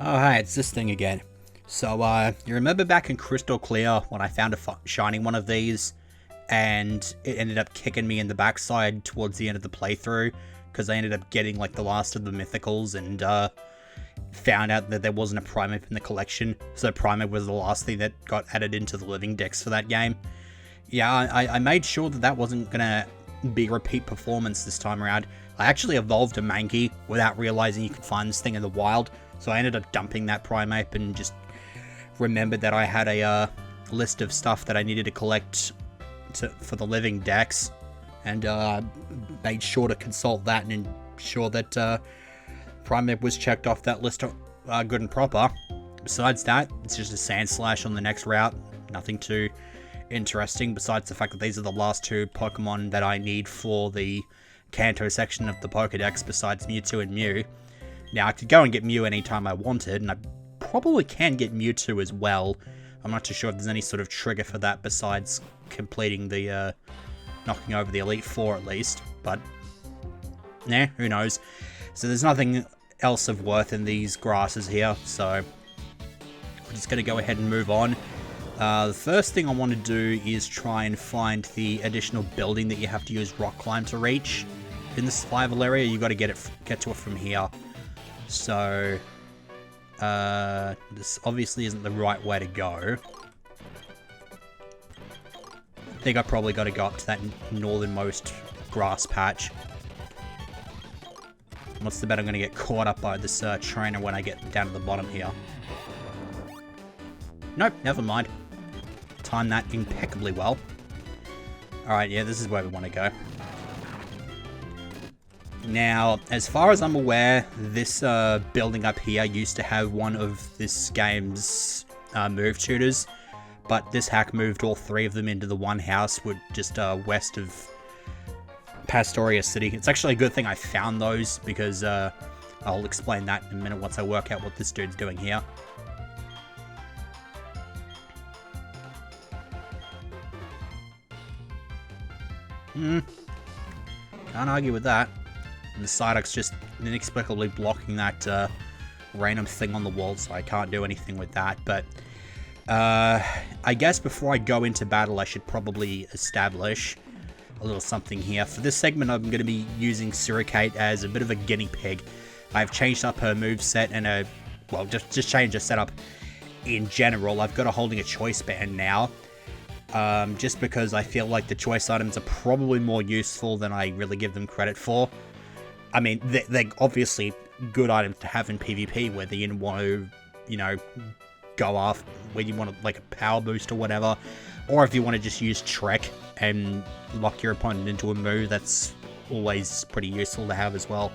Oh, hey, it's this thing again. So, you remember back in Crystal Clear when I found a shiny one of these, and it ended up kicking me in the backside towards the end of the playthrough, because I ended up getting, like, the last of the mythicals, and, found out that there wasn't a Primate in the collection, so Primate was the last thing that got added into the living dex for that game. Yeah, I made sure that that wasn't gonna be a repeat performance this time around. I actually evolved a Mankey without realizing you could find this thing in the wild, so I ended up dumping that Primate and just remembered that I had a list of stuff that I needed to collect for the living dex, and made sure to consult that and ensure that Primate was checked off that list good and proper. Besides that, it's just a Sand Slash on the next route. Nothing too interesting, besides the fact that these are the last two Pokemon that I need for the Kanto section of the Pokedex besides Mewtwo and Mew. Now, I could go and get Mew anytime I wanted, and I probably can get Mewtwo as well. I'm not too sure if there's any sort of trigger for that besides completing the, knocking over the Elite Four at least, but, nah, who knows. So there's nothing else of worth in these grasses here, so we're just going to go ahead and move on. The first thing I want to do is try and find the additional building that you have to use rock climb to reach in the survival area. You got to get to it from here. So this obviously isn't the right way to go. I think I probably got to go up to that northernmost grass patch. What's the bet I'm going to get caught up by this trainer when I get down to the bottom here? Nope, never mind. Timed that impeccably well. Alright, yeah, this is where we want to go. Now, as far as I'm aware, this building up here used to have one of this game's move tutors, but this hack moved all three of them into the one house just west of Pastoria City. It's actually a good thing I found those, because I'll explain that in a minute once I work out what this dude's doing here. Can't argue with that. And the Psyduck's just inexplicably blocking that random thing on the wall, so I can't do anything with that. But I guess before I go into battle, I should probably establish a little something here. For this segment, I'm going to be using Suricate as a bit of a guinea pig. I've changed up her moveset and well, just changed her setup in general. I've got her holding a choice band now. Just because I feel like the choice items are probably more useful than I really give them credit for. I mean, they're obviously good items to have in PvP, whether you want to, you know, go off, whether you want to, like, a power boost or whatever, or if you want to just use Trek and lock your opponent into a move, that's always pretty useful to have as well.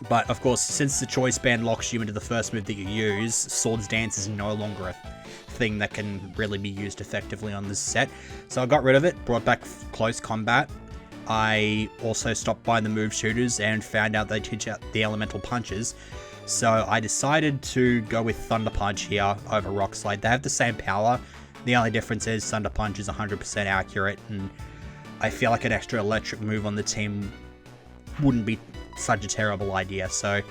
But, of course, since the choice band locks you into the first move that you use, Swords Dance is no longer a thing that can really be used effectively on this set. So I got rid of it, brought back close combat. I also stopped by the move tutors and found out they teach out the elemental punches. So I decided to go with Thunder Punch here over Rock Slide. They have the same power. The only difference is Thunder Punch is 100% accurate, and I feel like an extra electric move on the team wouldn't be such a terrible idea. So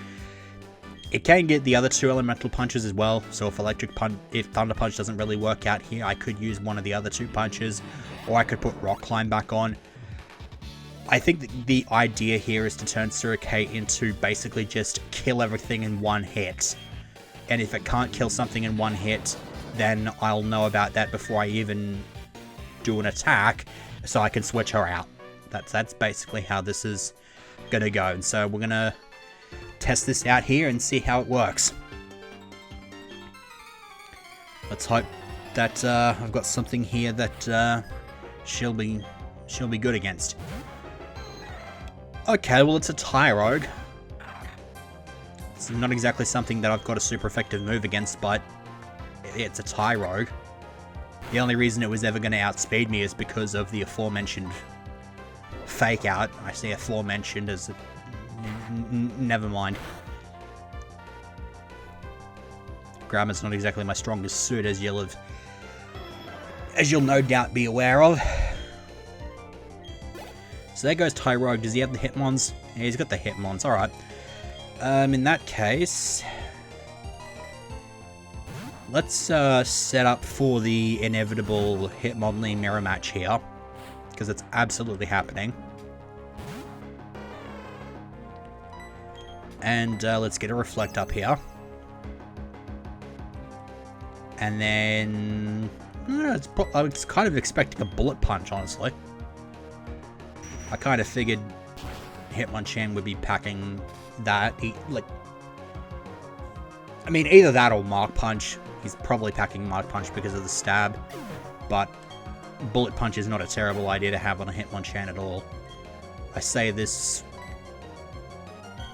it can get the other two elemental punches as well. So if Thunder Punch doesn't really work out here, I could use one of the other two punches, or I could put Rock Climb back on. I think that the idea here is to turn Suricate into basically just kill everything in one hit. And if it can't kill something in one hit, then I'll know about that before I even do an attack, so I can switch her out. That's basically how this is gonna go. And so we're gonna test this out here and see how it works. Let's hope that I've got something here that she'll be good against. Okay, well, it's a Tyrogue. It's not exactly something that I've got a super effective move against, but it's a Tyrogue. The only reason it was ever going to outspeed me is because of the aforementioned fake out. I say aforementioned as never mind. Grammar's not exactly my strongest suit, as you'll no doubt be aware of. So there goes Tyrogue. Does he have the Hitmons? Yeah, he's got the Hitmons. Alright. In that case, let's set up for the inevitable Hitmonlee mirror match here, because it's absolutely happening. And let's get a reflect up here. And then I was kind of expecting a bullet punch, honestly. I kind of figured Hitmonchan would be packing that. I mean, either that or Mark Punch. He's probably packing Mark Punch because of the stab. But bullet punch is not a terrible idea to have on a Hitmonchan at all. I say this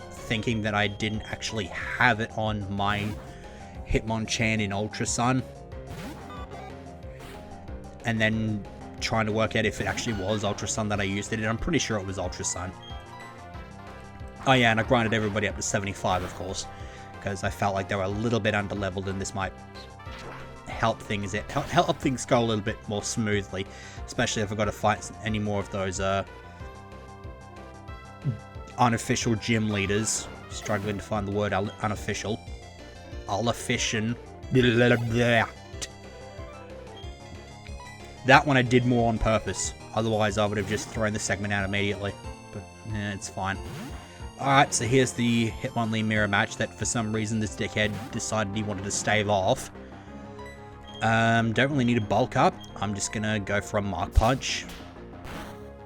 thinking that I didn't actually have it on my Hitmonchan in Ultra Sun, and then trying to work out if it actually was Ultra Sun that I used it in. I'm pretty sure it was Ultra Sun. Oh yeah, and I grinded everybody up to 75, of course, because I felt like they were a little bit underleveled, and this might help things go a little bit more smoothly, especially if I've got to fight any more of those unofficial gym leaders. Struggling to find the word unofficial. Unofficial. That one I did more on purpose. Otherwise, I would have just thrown the segment out immediately. But, it's fine. Alright, so here's the Hitmonlee mirror match that for some reason this dickhead decided he wanted to stave off. Don't really need to bulk up. I'm just gonna go for a Mark Punch.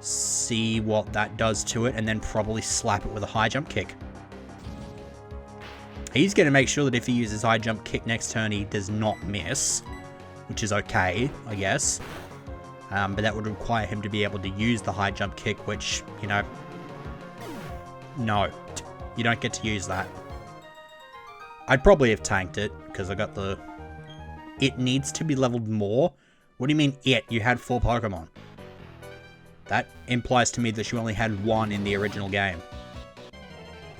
See what that does to it, and then probably slap it with a high jump kick. He's going to make sure that if he uses high jump kick next turn, he does not miss, which is okay, I guess. But that would require him to be able to use the high jump kick, which, you know, no, you don't get to use that. I'd probably have tanked it, because I got the... It needs to be leveled more? What do you mean it? You had 4 Pokemon. That implies to me that you only had 1 in the original game.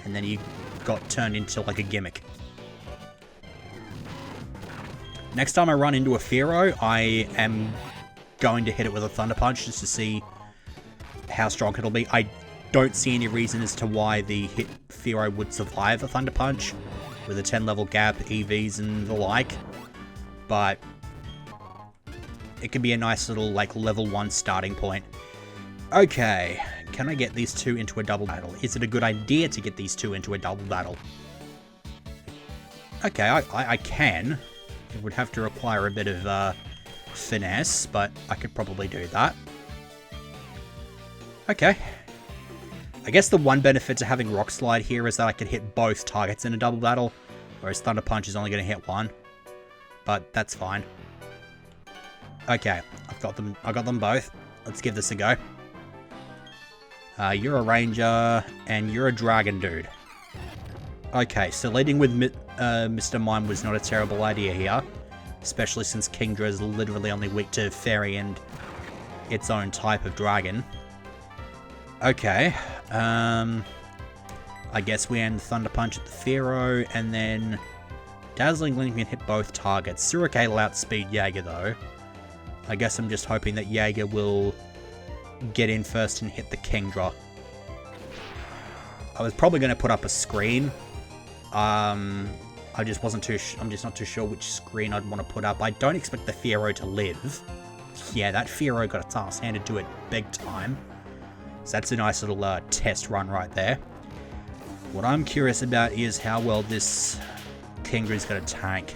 And then you got turned into like a gimmick. Next time I run into a Fearow, I am going to hit it with a Thunder Punch just to see how strong it'll be. I don't see any reason as to why the Fearow would survive a Thunder Punch with a 10 level gap, EVs and the like. But it could be a nice little like level 1 starting point. Okay, can I get these two into a double battle? Is it a good idea to get these two into a double battle? Okay, I can. It would have to require a bit of finesse, but I could probably do that. Okay. I guess the one benefit to having Rock Slide here is that I could hit both targets in a double battle, whereas Thunder Punch is only going to hit one. But that's fine. Okay, I got them both. Let's give this a go. You're a ranger, and you're a dragon dude. Okay, so leading with Mr. Mime was not a terrible idea here. Especially since Kingdra is literally only weak to Fairy and its own type of dragon. Okay, I guess we end Thunder Punch at the Fearow, and then Dazzling Gleam can hit both targets. Suricate will outspeed Jaeger though. I guess I'm just hoping that Jaeger will get in first and hit the Kingdra. I was probably going to put up a screen. I'm just not too sure which screen I'd want to put up. I don't expect the Fearow to live. Yeah, that Fearow got its ass handed to it big time. So that's a nice little test run right there. What I'm curious about is how well this Kingdra is going to tank.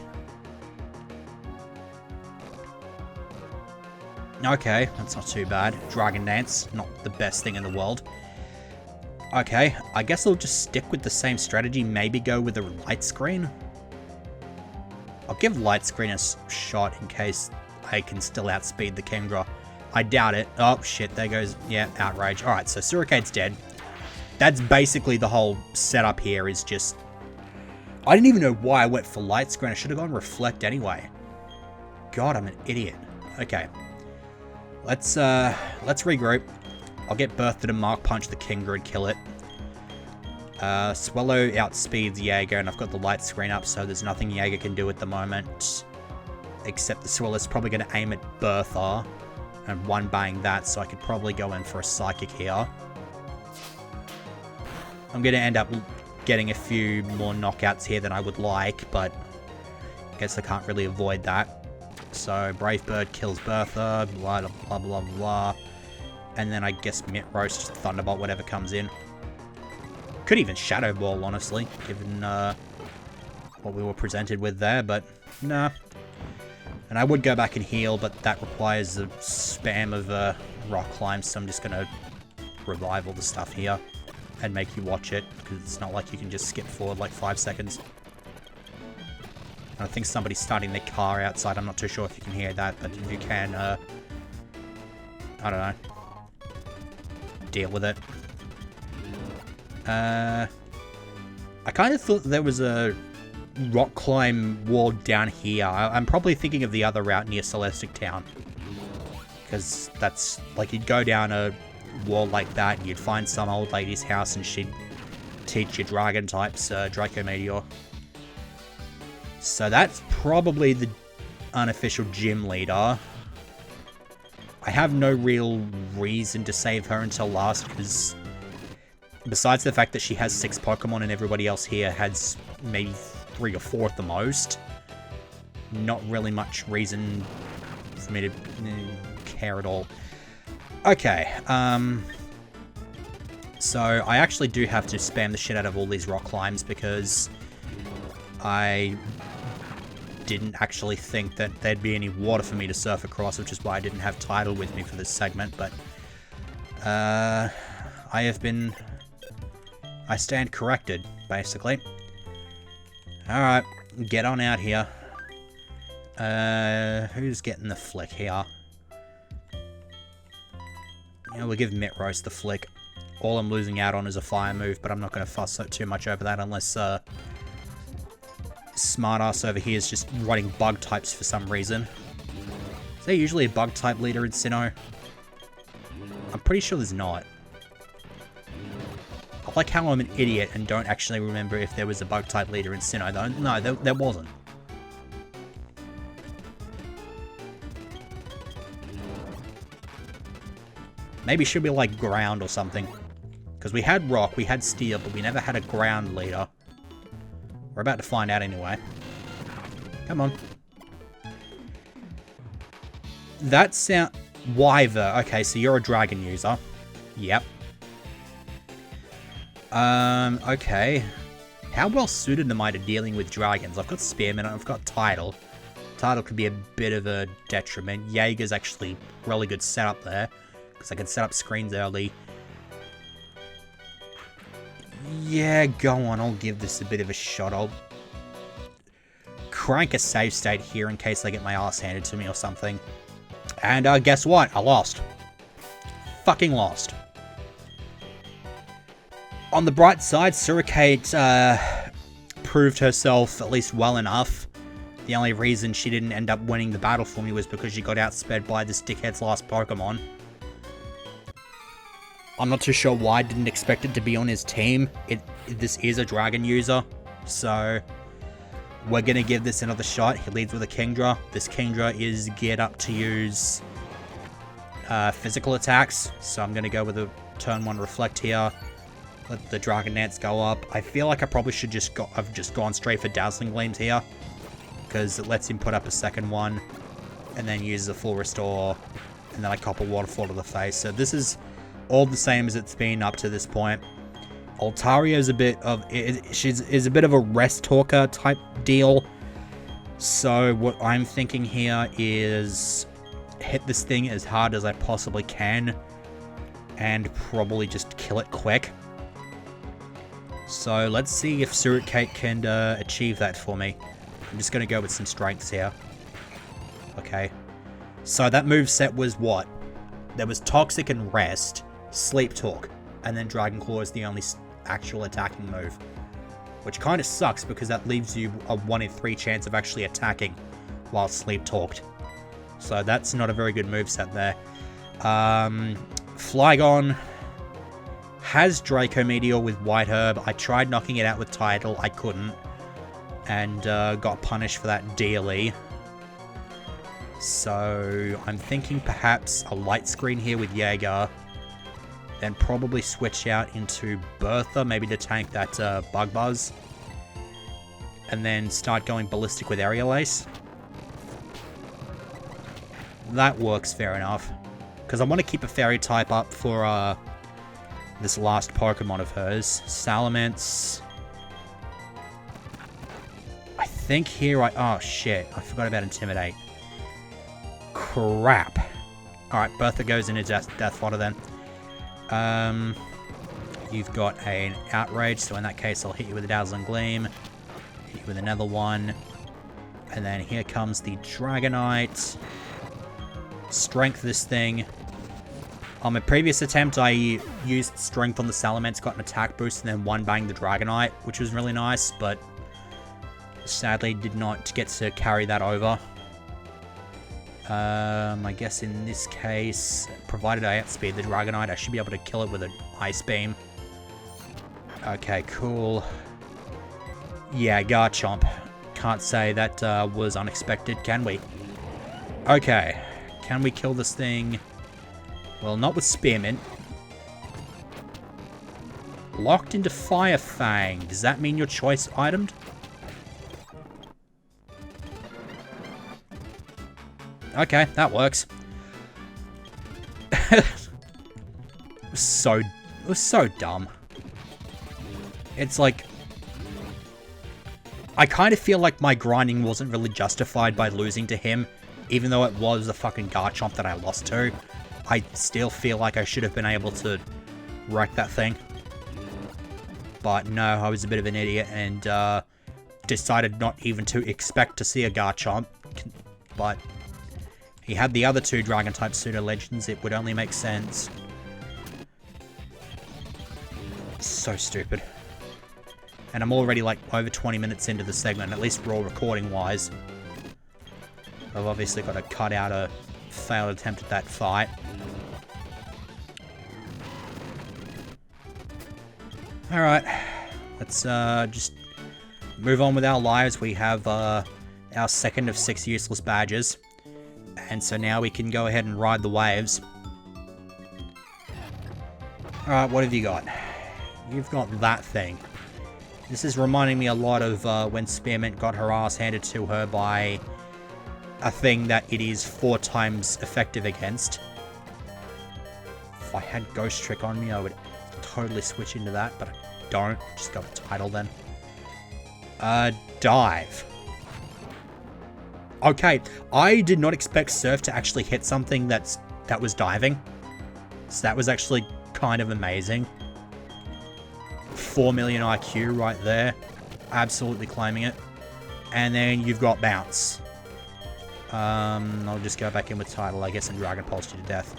Okay, that's not too bad. Dragon Dance, not the best thing in the world. Okay, I guess I'll just stick with the same strategy, maybe go with a Light Screen. I'll give Light Screen a shot in case I can still outspeed the Kingdra. I doubt it. Oh, shit, there goes, yeah, Outrage. Alright, so Suricate's dead. That's basically the whole setup here is just... I didn't even know why I went for Light Screen. I should have gone Reflect anyway. God, I'm an idiot. Okay. Let's regroup. I'll get Bertha to Mark Punch the Kingdra and kill it. Swallow outspeeds Jaeger, and I've got the Light Screen up, so there's nothing Jaeger can do at the moment. Except the Swallow's probably going to aim at Bertha, and one bang that, so I could probably go in for a Psychic here. I'm going to end up getting a few more knockouts here than I would like, but I guess I can't really avoid that. So Brave Bird kills Bertha, blah blah blah blah, and then I guess Mint Roast, just Thunderbolt, whatever comes in. Could even Shadow Ball, honestly, given what we were presented with there, but nah. And I would go back and heal, but that requires a spam of rock climbs, so I'm just gonna revive all the stuff here and make you watch it, because it's not like you can just skip forward like 5 seconds. I think somebody's starting their car outside. I'm not too sure if you can hear that, but if you can, I don't know, deal with it. I kind of thought there was a rock climb wall down here. I'm probably thinking of the other route near Celestic Town, because that's like, you'd go down a wall like that and you'd find some old lady's house and she'd teach you dragon types, Draco Meteor. So that's probably the unofficial gym leader. I have no real reason to save her until last, because besides the fact that she has 6 Pokemon and everybody else here has maybe 3 or 4 at the most, not really much reason for me to care at all. Okay, so I actually do have to spam the shit out of all these rock climbs, because I didn't actually think that there'd be any water for me to surf across, which is why I didn't have Tidal with me for this segment, but I stand corrected, basically. Alright, get on out here. Who's getting the flick here? Yeah, we'll give Mint Roast the flick. All I'm losing out on is a fire move, but I'm not going to fuss too much over that unless Smartass over here is just running bug types for some reason. Is there usually a bug type leader in Sinnoh? I'm pretty sure there's not. I like how I'm an idiot and don't actually remember if there was a bug type leader in Sinnoh though. No, there wasn't. Maybe it should be like ground or something. Because we had rock, we had steel, but we never had a ground leader. We're about to find out anyway. Come on. That sound... Wyver. Okay, so you're a dragon user. Yep. Okay. How well suited am I to dealing with dragons? I've got Spearman, I've got Tidal. Tidal could be a bit of a detriment. Jaeger's actually really good setup there, because I can set up screens early. Yeah, go on, I'll give this a bit of a shot. I'll crank a save state here in case I get my ass handed to me or something. And guess what? I lost. Fucking lost. On the bright side, Suricate proved herself at least well enough. The only reason she didn't end up winning the battle for me was because she got outsped by this dickhead's last Pokemon. I'm not too sure why I didn't expect it to be on his team. This is a dragon user, so we're going to give this another shot. He leads with a Kingdra. This Kingdra is geared up to use physical attacks, so I'm going to go with a turn 1 Reflect here. Let the Dragon Dance go up. I feel like I probably should have just gone straight for Dazzling Gleams here, because it lets him put up a second one, and then use the full restore, and then I cop a Waterfall to the face. So this is all the same as it's been up to this point. Altaria is a bit of is a bit of a rest talker type deal. So what I'm thinking here is hit this thing as hard as I possibly can, and probably just kill it quick. So let's see if Suricate can achieve that for me. I'm just going to go with some strengths here. Okay. So that moveset was what? There was Toxic and Rest, Sleep Talk, and then Dragon Claw is the only actual attacking move. Which kind of sucks, because that leaves you a 1 in 3 chance of actually attacking while Sleep Talked. So that's not a very good moveset there. Flygon has Draco Meteor with White Herb. I tried knocking it out with Tidal, I couldn't. And got punished for that dearly. So I'm thinking perhaps a Light Screen here with Jaeger. Then probably switch out into Bertha, maybe to tank that Bug Buzz. And then start going ballistic with Aerial Ace. That works fair enough. Because I want to keep a Fairy type up for this last Pokemon of hers. Salamence. I think here oh shit, I forgot about Intimidate. Crap. Alright, Bertha goes into Death Fodder then. You've got an Outrage, so in that case I'll hit you with a Dazzling Gleam. Hit you with another one. And then here comes the Dragonite. Strength this thing. On my previous attempt I used Strength on the Salamence, got an attack boost, and then one-banged the Dragonite, which was really nice, but sadly did not get to carry that over. I guess in this case, provided I outspeed the Dragonite, I should be able to kill it with an Ice Beam. Okay, cool. Yeah, Garchomp. Can't say that was unexpected, can we? Okay, can we kill this thing? Well, not with Spearmint. Locked into Fire Fang. Does that mean your choice itemed? Okay, that works. It was so dumb. It's like, I kind of feel like my grinding wasn't really justified by losing to him, even though it was the fucking Garchomp that I lost to. I still feel like I should have been able to wreck that thing. But no, I was a bit of an idiot and decided not even to expect to see a Garchomp. But he had the other two Dragon-type Pseudo-Legends, it would only make sense. So stupid. And I'm already like over 20 minutes into the segment, at least raw recording-wise. I've obviously got to cut out a failed attempt at that fight. Alright, let's just move on with our lives. We have our second of 6 useless badges. And so now we can go ahead and ride the waves. Alright, what have you got? You've got that thing. This is reminding me a lot of when Spearmint got her ass handed to her by a thing that it is 4 times effective against. If I had Ghost Trick on me, I would totally switch into that, but I don't. Just go with Tidal then. Dive. Okay, I did not expect Surf to actually hit something that was diving. So that was actually kind of amazing. 4 million IQ right there. Absolutely claiming it. And then you've got Bounce. I'll just go back in with Tidal, I guess, and Dragon Pulse you to death.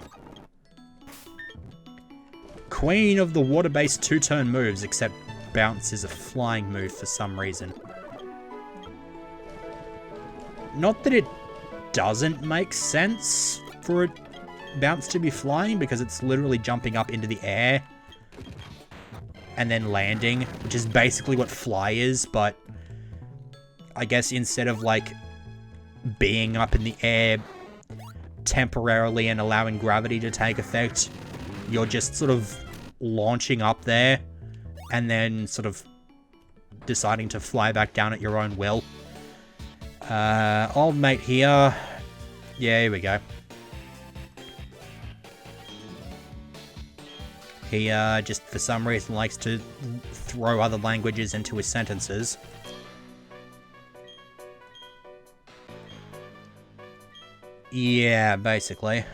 Queen of the water-based 2-turn moves, except Bounce is a flying move for some reason. Not that it doesn't make sense for a Bounce to be flying, because it's literally jumping up into the air and then landing, which is basically what Fly is, but I guess instead of like being up in the air temporarily and allowing gravity to take effect, you're just sort of launching up there and then sort of deciding to fly back down at your own will. Old mate here. Yeah, here we go. He just for some reason likes to throw other languages into his sentences. Yeah, basically.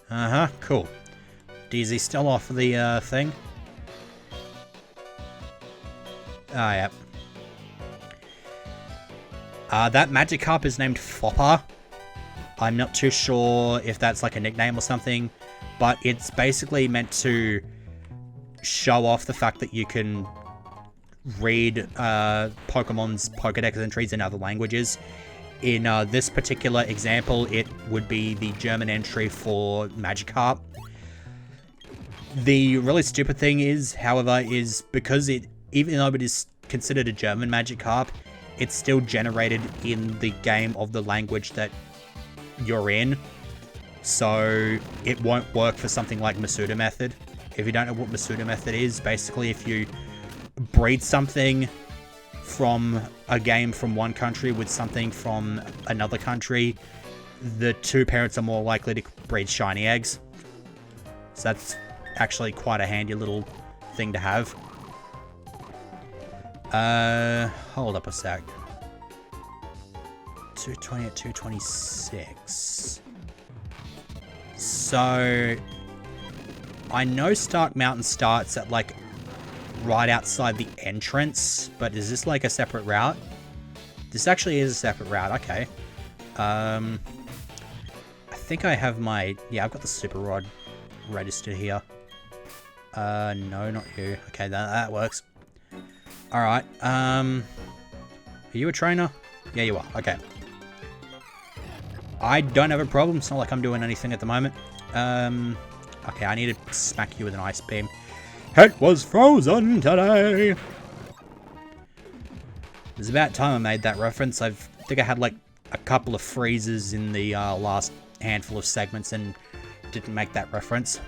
Uh-huh, cool. DZ still off the thing? Ah, yep. That Magikarp is named Fopper. I'm not too sure if that's like a nickname or something, but it's basically meant to show off the fact that you can read Pokemon's Pokedex entries in other languages. In this particular example, it would be the German entry for Magikarp. The really stupid thing is, however, is because even though it is considered a German Magikarp, it's still generated in the game of the language that you're in. So it won't work for something like Masuda method. If you don't know what Masuda method is, basically if you breed something from a game from one country with something from another country, the two parents are more likely to breed shiny eggs. So that's actually quite a handy little thing to have. Hold up a sec. 220 at 226. So I know Stark Mountain starts at like right outside the entrance, but is this like a separate route? This actually is a separate route. Okay. I think I have my... Yeah, I've got the Super Rod registered here. No, not you. Okay, that works. Alright, are you a trainer? Yeah, you are. Okay. I don't have a problem. It's not like I'm doing anything at the moment. Okay, I need to smack you with an ice beam. It was frozen today! It was about time I made that reference. I think I had like a couple of freezes in the last handful of segments and didn't make that reference.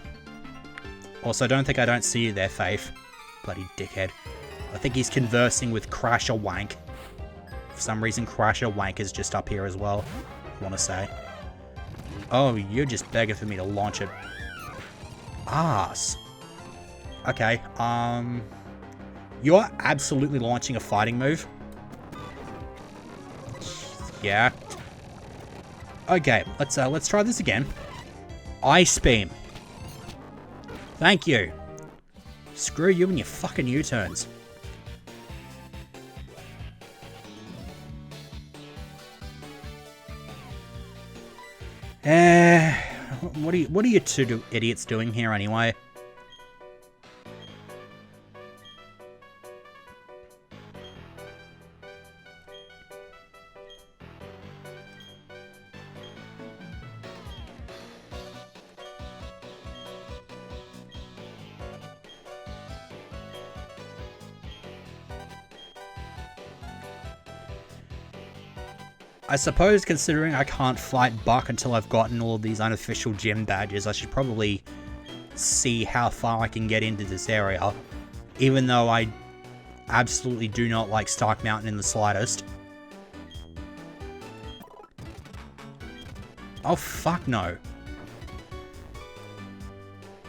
Also, don't think I don't see you there, Faith. Bloody dickhead. I think he's conversing with Crasher Wank. For some reason, Crasher Wank is just up here as well, I want to say. Oh, you're just begging for me to launch it. Ass. Okay, you're absolutely launching a fighting move. Yeah. Okay, let's try this again. Ice beam. Thank you. Screw you and your fucking U-turns. What are you two idiots doing here anyway? I suppose considering I can't fight Buck until I've gotten all of these unofficial gym badges, I should probably see how far I can get into this area. Even though I absolutely do not like Stark Mountain in the slightest. Oh fuck no.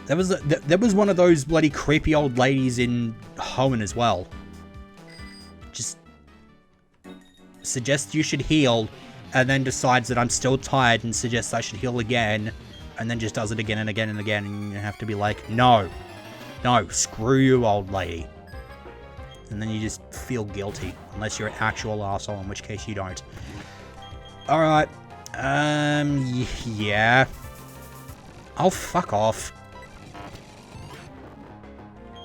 There was one of those bloody creepy old ladies in Hoenn as well. Just suggests you should heal, and then decides that I'm still tired and suggests I should heal again, and then just does it again and again and again, and you have to be like, no, screw you, old lady. And then you just feel guilty, unless you're an actual asshole, in which case you don't. Alright, yeah. Oh, fuck off.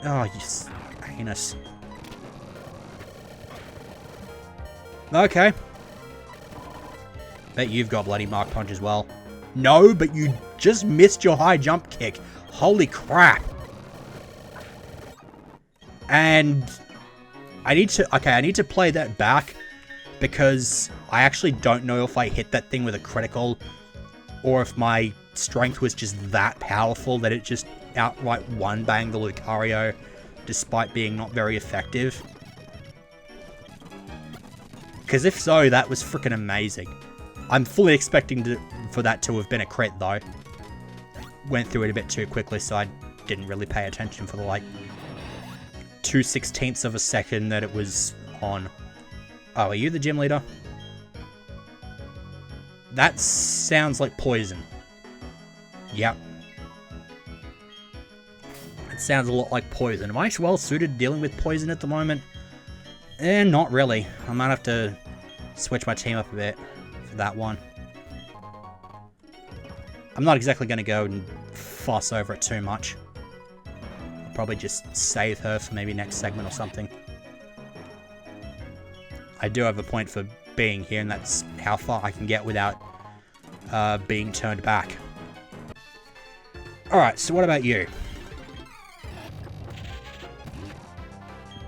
Oh, you anus. Okay. Bet you've got bloody Mark Punch as well. No, but you just missed your high jump kick. Holy crap. And I need to play that back because I actually don't know if I hit that thing with a critical or if my strength was just that powerful that it just outright one-banged the Lucario despite being not very effective. Because if so, that was freaking amazing. I'm fully expecting for that to have been a crit, though. Went through it a bit too quickly, so I didn't really pay attention for the, like, 2/16 of a second that it was on. Oh, are you the gym leader? That sounds like poison. Yep. It sounds a lot like poison. Am I well suited dealing with poison at the moment? Not really. I might have to switch my team up a bit for that one. I'm not exactly going to go and fuss over it too much. I'll probably just save her for maybe next segment or something. I do have a point for being here, and that's how far I can get without being turned back. Alright, so what about you?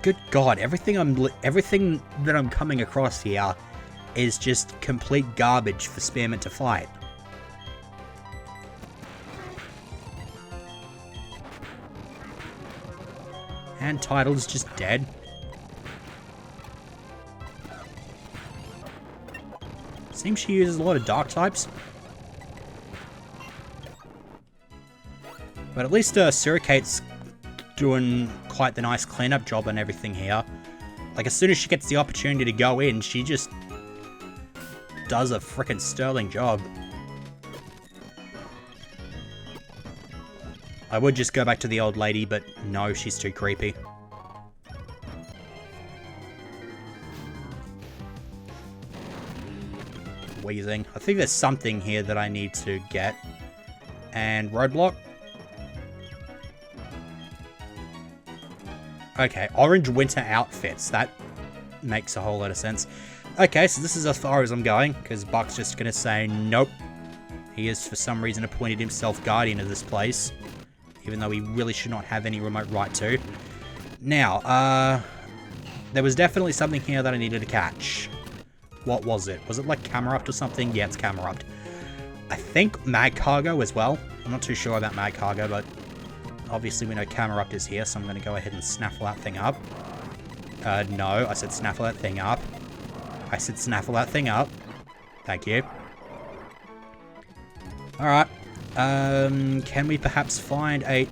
Good God, everything that I'm coming across here is just complete garbage for Spearmint to fight. And Title's just dead. Seems she uses a lot of dark types. But at least Suricate's doing quite the nice cleanup job and everything here. Like, as soon as she gets the opportunity to go in, she just does a frickin' sterling job. I would just go back to the old lady, but no, she's too creepy. Wheezing. I think there's something here that I need to get. And roadblock. Okay, orange winter outfits. That makes a whole lot of sense. Okay, so this is as far as I'm going, because Buck's just going to say nope. He has, for some reason, appointed himself guardian of this place, even though he really should not have any remote right to. Now, there was definitely something here that I needed to catch. What was it? Was it like Camerupt or something? Yeah, it's Camerupt. I think Mag Cargo as well. I'm not too sure about Mag Cargo, but obviously we know Camerupt is here, so I'm going to go ahead and snaffle that thing up. No, I said snaffle that thing up. I said snaffle that thing up. Thank you. Alright. Can we perhaps find a...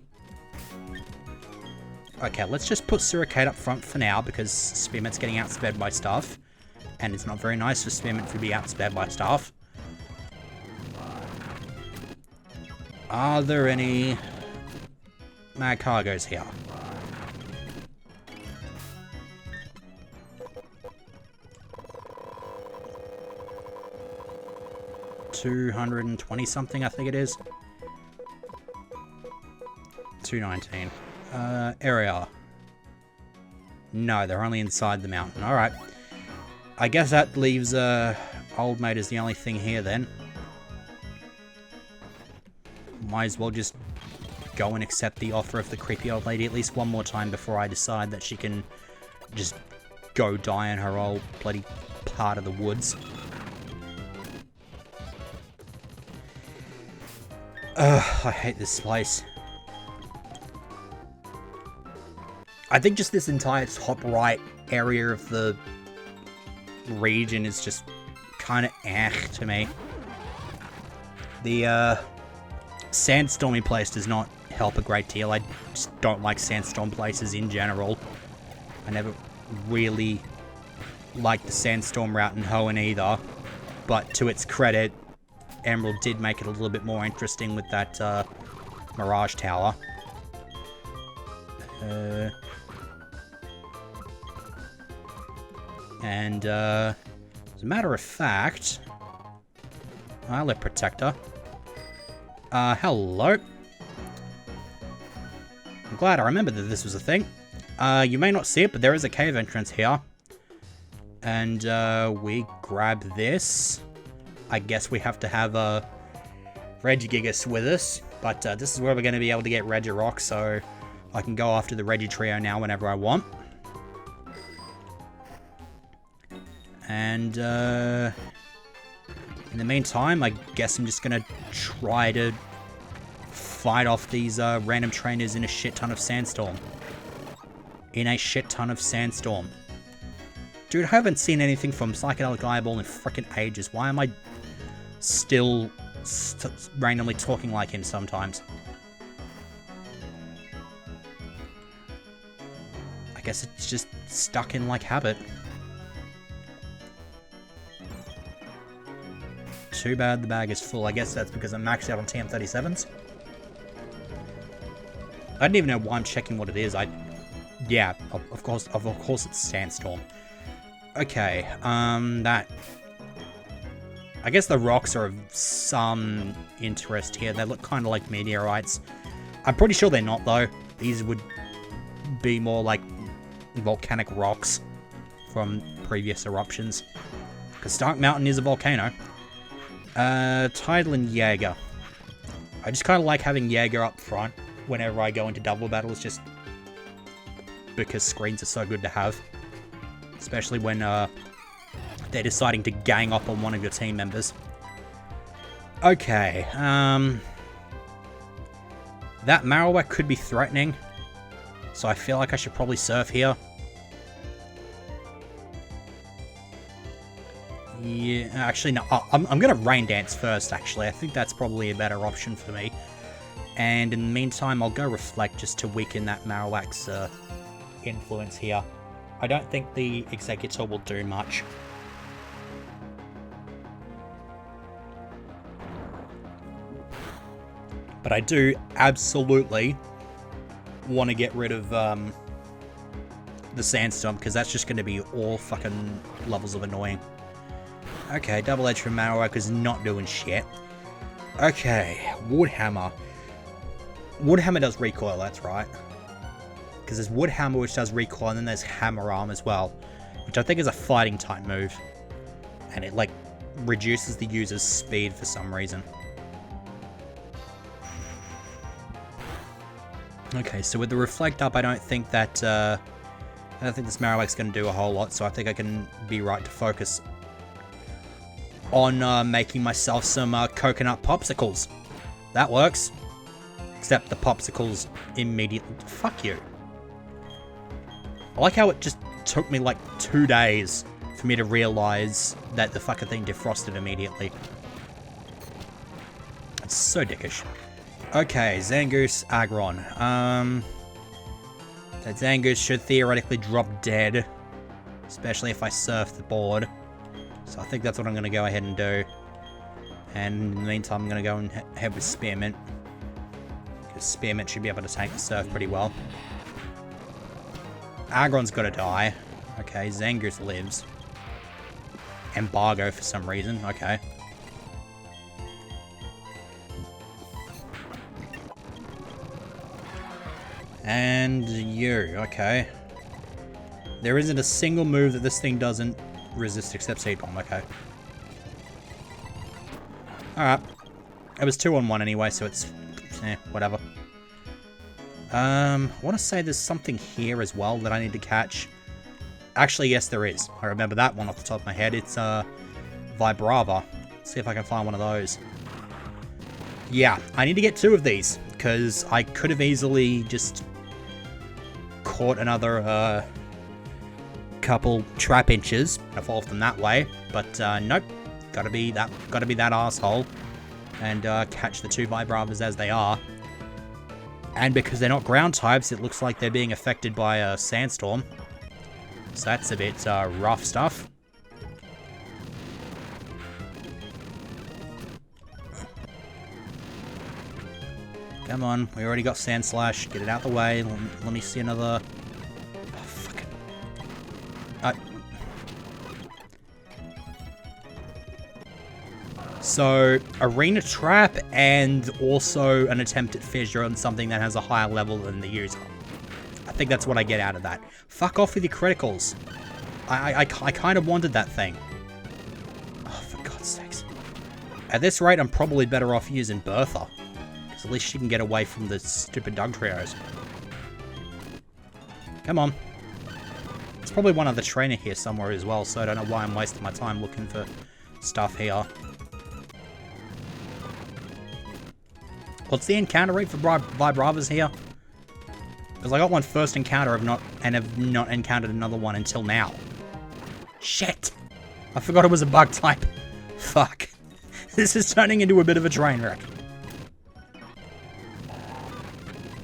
Okay, let's just put Suricate up front for now, because Spearmint's getting outsped by stuff. And it's not very nice for Spearmint to be outsped by stuff. Are there any Mag Cargos here? $220 something, I think it is. 219. Area. No, they're only inside the mountain. Alright. I guess that leaves Old Mate as the only thing here then. Might as well just go and accept the offer of the creepy old lady at least one more time before I decide that she can just go die in her old bloody part of the woods. Ugh, I hate this place. I think just this entire top right area of the region is just kind of to me. The sandstormy place does not help a great deal. I just don't like sandstorm places in general. I never really liked the sandstorm route in Hoenn either, but to its credit, Emerald did make it a little bit more interesting with that Mirage Tower. And as a matter of fact, Islet Protector. Hello. I'm glad I remembered that this was a thing. You may not see it, but there is a cave entrance here. And we grab this. I guess we have to have a Regigigas with us, but this is where we're going to be able to get Regirock, so I can go after the Regitrio now whenever I want. And in the meantime, I guess I'm just going to try to fight off these random trainers in a shit ton of sandstorm. In a shit ton of sandstorm. Dude, I haven't seen anything from Psychedelic Eyeball in frickin' ages. Why am I still randomly talking like him sometimes? I guess it's just stuck in like habit. Too bad the bag is full. I guess that's because I'm maxed out on TM37s. I don't even know why I'm checking what it is. Yeah, of course it's Sandstorm. Okay, that... I guess the rocks are of some interest here. They look kind of like meteorites. I'm pretty sure they're not, though. These would be more like volcanic rocks from previous eruptions. Because Stark Mountain is a volcano. Tidal and Jaeger. I just kind of like having Jaeger up front whenever I go into double battles, just because screens are so good to have. Especially when they're deciding to gang up on one of your team members. Okay, that Marowak could be threatening. So I feel like I should probably surf here. Yeah, actually, no. I'm going to rain dance first, actually. I think that's probably a better option for me. And in the meantime, I'll go reflect just to weaken that Marowak's influence here. I don't think the Executor will do much. But I do absolutely want to get rid of the Sandstorm, because that's just going to be all fucking levels of annoying. Okay, Double Edge from Marowak is not doing shit. Okay, Wood Hammer. Wood Hammer does recoil, that's right. Because there's Wood Hammer, which does recoil, and then there's Hammer Arm as well, which I think is a fighting type move. And it, like, reduces the user's speed for some reason. Okay, so with the Reflect up, I don't think that, I don't think this Marowak's going to do a whole lot, so I think I can be right to focus on making myself some coconut popsicles. That works. Except the popsicles immediately... Fuck you. I like how it just took me like 2 days for me to realize that the fucking thing defrosted immediately. It's so dickish. Okay, Zangoose, Aggron. That Zangoose should theoretically drop dead, especially if I surf the board. So I think that's what I'm going to go ahead and do. And in the meantime, I'm going to go and head with Spearmint. Because Spearmint should be able to tank the surf pretty well. Aggron's got to die. Okay, Zangoose lives. Embargo for some reason. Okay. And you, okay. There isn't a single move that this thing doesn't resist except Seed Bomb, okay. Alright. It was 2-on-1 anyway, so it's... whatever. I want to say there's something here as well that I need to catch. Actually, yes, there is. I remember that one off the top of my head. It's, Vibrava. Let's see if I can find one of those. Yeah, I need to get 2 of these, because I could have easily just caught another, couple trap inches and evolved them that way, but nope, gotta be that asshole and catch the 2 Vibravas as they are. And because they're not ground types, it looks like they're being affected by a Sandstorm, so that's a bit rough stuff. Come on, we already got Sand Slash. Get it out the way. Let me see another... Oh, fuck it. So, Arena Trap and also an attempt at Fissure on something that has a higher level than the user. I think that's what I get out of that. Fuck off with your criticals. I kind of wanted that thing. Oh, for God's sakes. At this rate, I'm probably better off using Bertha. At least she can get away from the stupid Dug Trios. Come on. There's probably one other trainer here somewhere as well, so I don't know why I'm wasting my time looking for stuff here. What's the encounter rate for Vibravas here? Because I got one first encounter have not encountered another one until now. Shit! I forgot it was a bug type. Fuck. This is turning into a bit of a train wreck.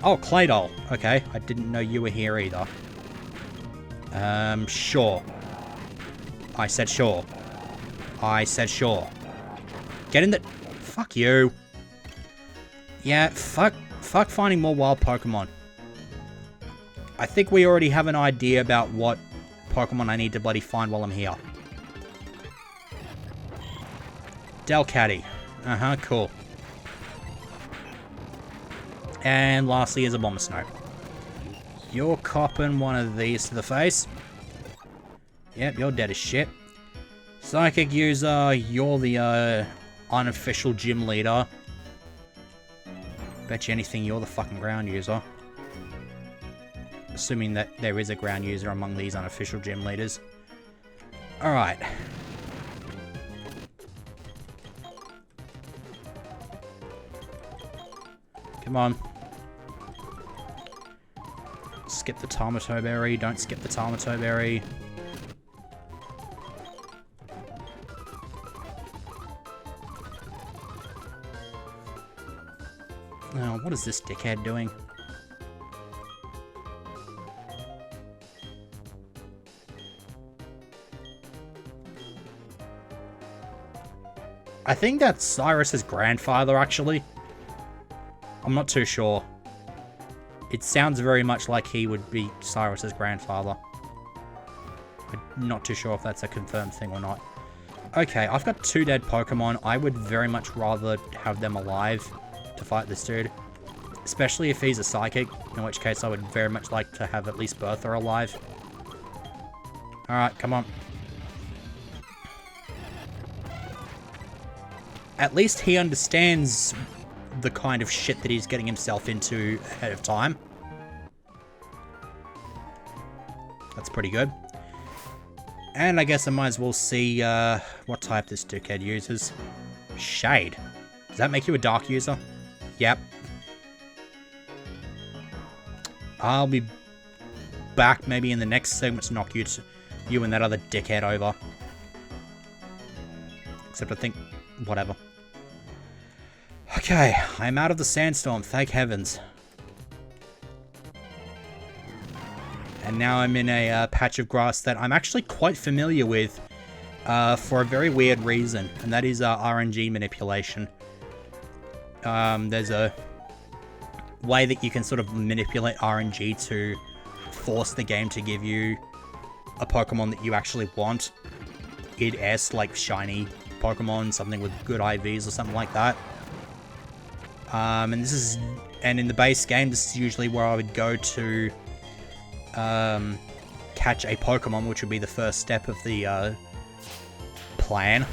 Oh, Claydol. Okay, I didn't know you were here either. Sure. I said sure. I said sure. Get in the... Fuck you. Yeah, fuck finding more wild Pokemon. I think we already have an idea about what Pokemon I need to bloody find while I'm here. Delcatty. Uh-huh, cool. And lastly is a Bomber Snow. You're copping one of these to the face. Yep, you're dead as shit. Psychic user, you're the unofficial gym leader. Bet you anything you're the fucking ground user. Assuming that there is a ground user among these unofficial gym leaders. Alright. Come on. skip the Tomato Berry. Don't skip the Tomato Berry. Oh, what is this dickhead doing? I think that's Cyrus's grandfather, actually. I'm not too sure. It sounds very much like he would be Cyrus's grandfather. I'm not too sure if that's a confirmed thing or not. Okay, I've got 2 dead Pokemon. I would very much rather have them alive to fight this dude. Especially if he's a Psychic, in which case I would very much like to have at least Bertha alive. Alright, come on. At least he understands the kind of shit that he's getting himself into ahead of time. That's pretty good. And I guess I might as well see what type this dickhead uses. Shade. Does that make you a Dark user? Yep. I'll be back maybe in the next segment to knock you and that other dickhead over. Except I think... whatever. Okay, I'm out of the sandstorm, thank heavens. And now I'm in a patch of grass that I'm actually quite familiar with for a very weird reason, and that is RNG manipulation. There's a way that you can sort of manipulate RNG to force the game to give you a Pokemon that you actually want. Like shiny Pokemon, something with good IVs or something like that. And in the base game, this is usually where I would go to catch a Pokemon, which would be the first step of the plan,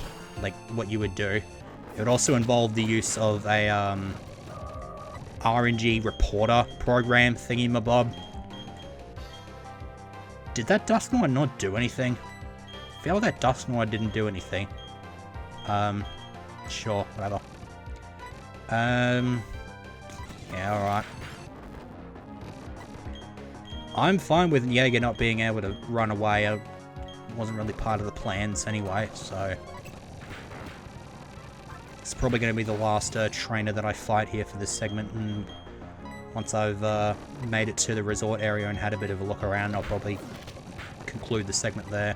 like what you would do. It would also involve the use of a RNG reporter program thingy-mabob. Did that Dusknoir not do anything? I feel like that Dusknoir didn't do anything. Sure, whatever. Yeah, alright. I'm fine with Jaeger not being able to run away. It wasn't really part of the plans anyway, so... It's probably going to be the last trainer that I fight here for this segment, and once I've made it to the resort area and had a bit of a look around, I'll probably conclude the segment there.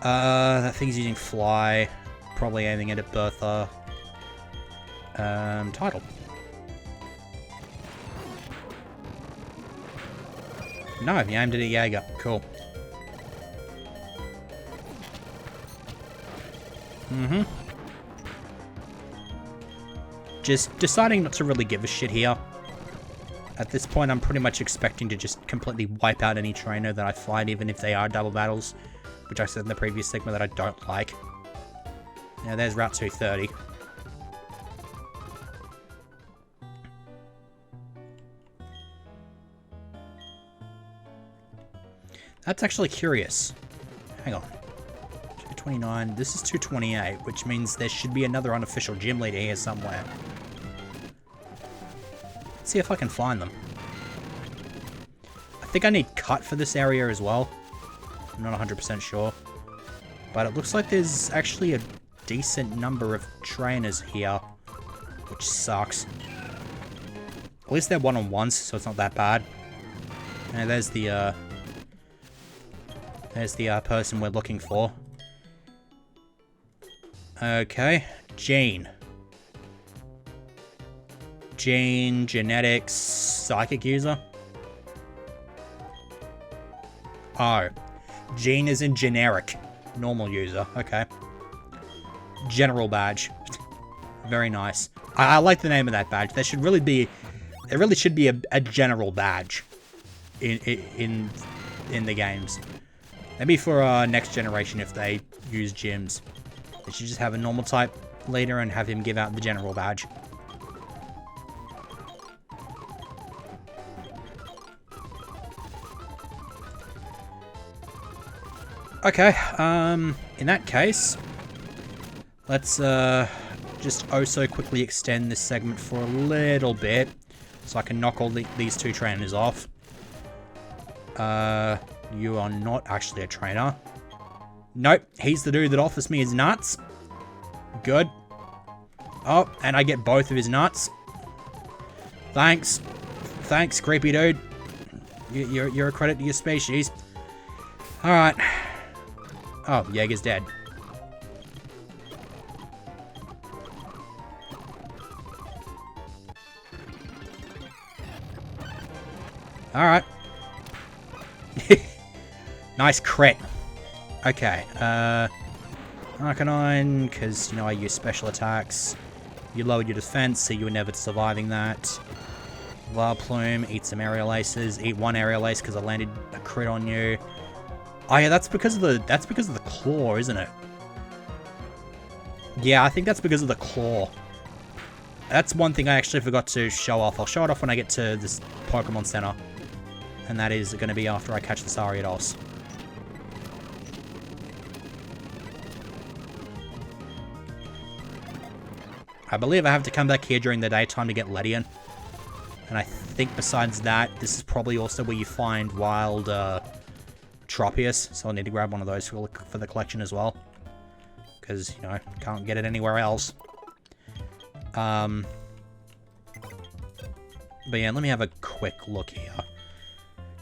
That thing's using Fly, probably aiming it at Bertha. Title. No, you aimed it at Jaeger. Cool. Just deciding not to really give a shit here. At this point, I'm pretty much expecting to just completely wipe out any trainer that I fight, even if they are double battles, which I said in the previous segment that I don't like. Now, there's Route 230. That's actually curious. Hang on. 229. This is 228, which means there should be another unofficial gym leader here somewhere. Let's see if I can find them. I think I need cut for this area as well. I'm not 100% sure. But it looks like there's actually a decent number of trainers here, which sucks. At least they're one-on-ones, so it's not that bad. And there's the person we're looking for. Okay, Jane. Jane, genetics, psychic user. Oh, Jane is in generic, normal user. Okay. General badge. Very nice. I like the name of that badge. There should really be, there really should be a general badge in the games. Maybe for next generation if they use gyms. They should just have a normal type leader and have him give out the general badge. Okay, in that case, let's just oh so quickly extend this segment for a little bit so I can knock all these two trainers off. You are not actually a trainer. Nope, he's the dude that offers me his nuts. Good. Oh, and I get both of his nuts. Thanks. Thanks, creepy dude. You're a credit to your species. Alright. Oh, Jaeger's dead. Alright. Nice crit. Okay, Arcanine, because, you know, I use special attacks. You lowered your defense, so you were never surviving that. Plume, eat some aerial aces. Eat one aerial ace because I landed a crit on you. Oh yeah, that's because of the claw, isn't it? Yeah, I think that's because of the claw. That's one thing I actually forgot to show off. I'll show it off when I get to this Pokemon Center. And that is going to be after I catch the Sariodos. I believe I have to come back here during the daytime to get Ledian. And I think besides that, this is probably also where you find wild Tropius. So I'll need to grab one of those for the collection as well. Because, you know, can't get it anywhere else. But yeah, let me have a quick look here.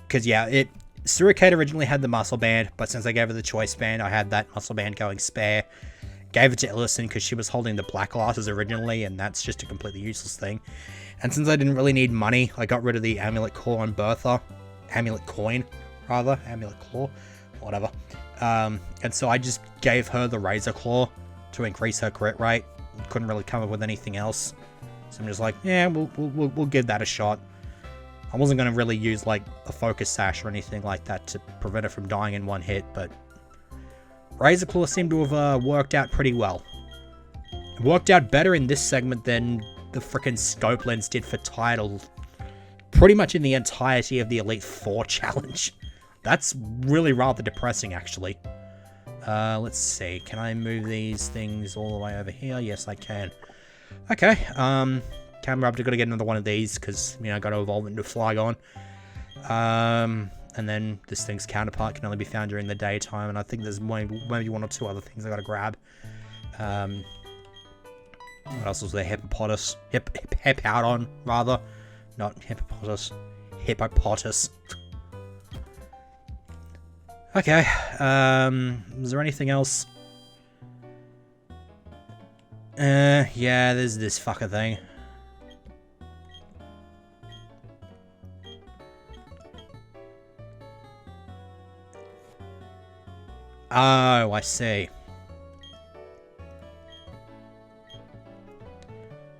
Because, yeah, Suricate originally had the muscle band, but since I gave her the choice band, I had that muscle band going spare. Gave it to Illison because she was holding the black glasses originally, and that's just a completely useless thing. And since I didn't really need money, I got rid of the Amulet Claw on Bertha. Amulet Coin, rather. Amulet Claw. Whatever. And so I just gave her the Razor Claw to increase her crit rate. Couldn't really come up with anything else. So I'm just like, yeah, we'll give that a shot. I wasn't going to really use, like, a Focus Sash or anything like that to prevent her from dying in one hit, but Razor Claw seemed to have worked out pretty well. It worked out better in this segment than the frickin' Scope Lens did for Tidal. Pretty much in the entirety of the Elite Four challenge. That's really rather depressing, actually. Let's see. Can I move these things all the way over here? Yes, I can. Okay, camera up to gotta get another one of these, because, you know, I gotta evolve into Flygon. And then this thing's counterpart can only be found during the daytime, and I think there's maybe one or two other things I gotta grab. What else was there? Hippopotamus. Hippowdon, rather. Not Hippopotamus. Hippopotamus. Okay, is there anything else? Yeah, there's this fucker thing. Oh, I see.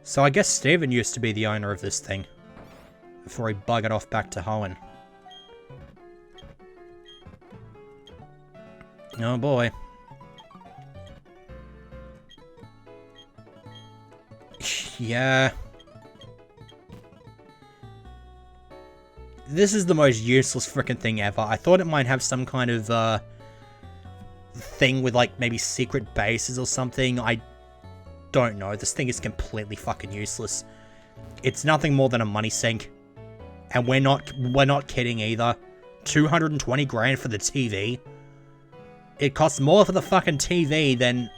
So I guess Steven used to be the owner of this thing before he buggered off back to Hoenn. Oh boy. Yeah. This is the most useless frickin' thing ever. I thought it might have some kind of, thing with, like, maybe secret bases or something. I don't know. This thing is completely fucking useless. It's nothing more than a money sink. And we're not kidding either. 220 grand for the TV. It costs more for the fucking TV than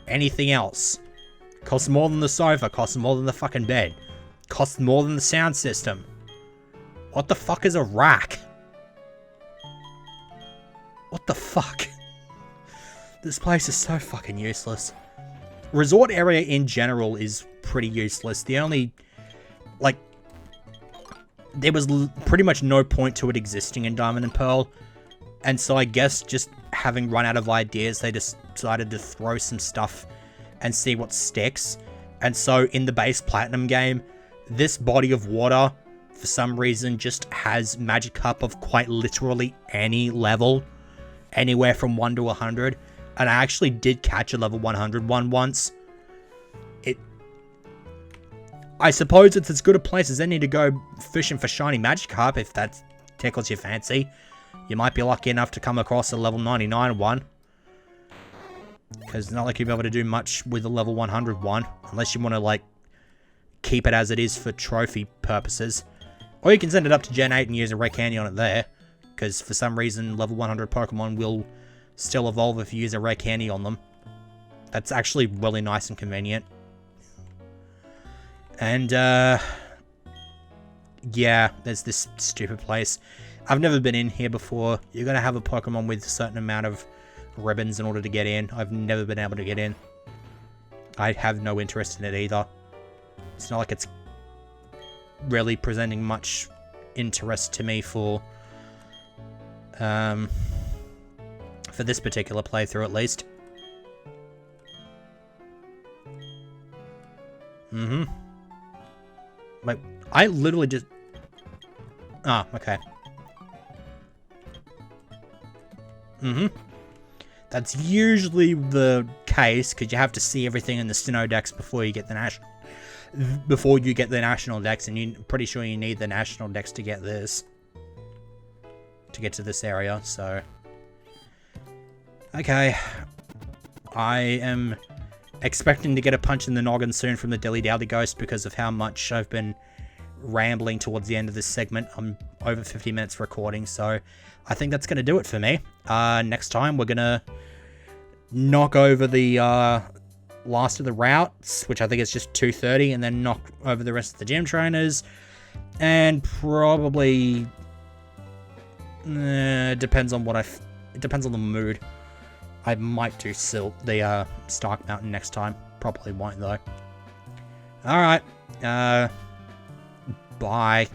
anything else. Costs more than the sofa, costs more than the fucking bed. Costs more than the sound system. What the fuck is a rack? What the fuck? This place is so fucking useless. Resort area in general is pretty useless. The only, like, there was pretty much no point to it existing in Diamond and Pearl. And so I guess just having run out of ideas, they just decided to throw some stuff and see what sticks. And so in the base Platinum game, this body of water, for some reason, just has Magikarp of quite literally any level. Anywhere from 1 to 100. And I actually did catch a level 100 one once. I suppose it's as good a place as any to go fishing for shiny Magikarp if that tickles your fancy. You might be lucky enough to come across a level 99 one. Because it's not like you'll be able to do much with a level 100 one. Unless you want to, like, keep it as it is for trophy purposes. Or you can send it up to Gen 8 and use a rare candy on it there. because for some reason level 100 Pokemon will still evolve if you use a rare candy on them. That's actually really nice and convenient. And, yeah, there's this stupid place. I've never been in here before. You're going to have a Pokemon with a certain amount of ribbons in order to get in. I've never been able to get in. I have no interest in it either. It's not like it's really presenting much interest to me for this particular playthrough, at least. Wait, I literally just... Ah, okay. That's usually the case, because you have to see everything in the Sinnoh Dex before you get the national... Before you get the national Dex, and you're pretty sure you need the national Dex to get this. To get to this area, so... Okay. I am expecting to get a punch in the noggin soon from the Dilly Dally Ghost because of how much I've been rambling towards the end of this segment. I'm over 50 minutes recording, so I think that's going to do it for me. Next time, we're going to knock over the last of the routes, which I think is just 230, and then knock over the rest of the gym trainers, and probably... it depends on what it depends on the mood. I might do the Stark Mountain next time. Probably won't, though. Alright. Bye.